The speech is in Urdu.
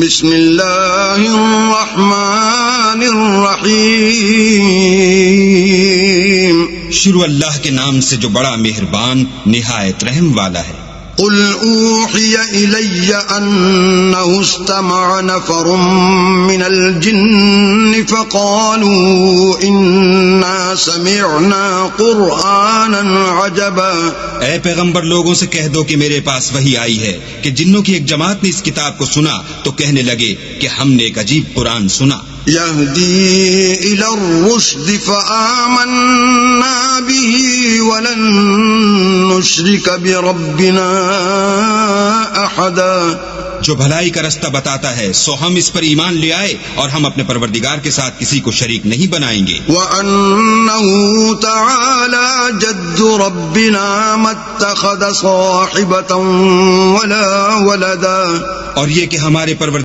بسم اللہ الرحمن الرحیم، شروع اللہ کے نام سے جو بڑا مہربان نہایت رحم والا ہے۔ قل اوحی الی انہ استمع نفر من الجن فقالوا انا سمعنا قرآنا عجبا۔ اے پیغمبر، لوگوں سے کہہ دو کہ میرے پاس وحی آئی ہے کہ جنوں کی ایک جماعت نے اس کتاب کو سنا تو کہنے لگے کہ ہم نے ایک عجیب قرآن سنا۔ یہدی الی الرشد فآمنا به ولن نشرک بربنا احدا۔ جو بھلائی کا رستہ بتاتا ہے سو ہم اس پر ایمان لے آئے اور ہم اپنے پروردگار کے ساتھ کسی کو شریک نہیں بنائیں گے۔ وَأَنَّهُ تَعَالَى جَدُّ رَبِّنَا مَا اتَّخَذَ صَاحِبَةً وَلَا وَلَدًا۔ اور یہ کہ ہمارے پروردگار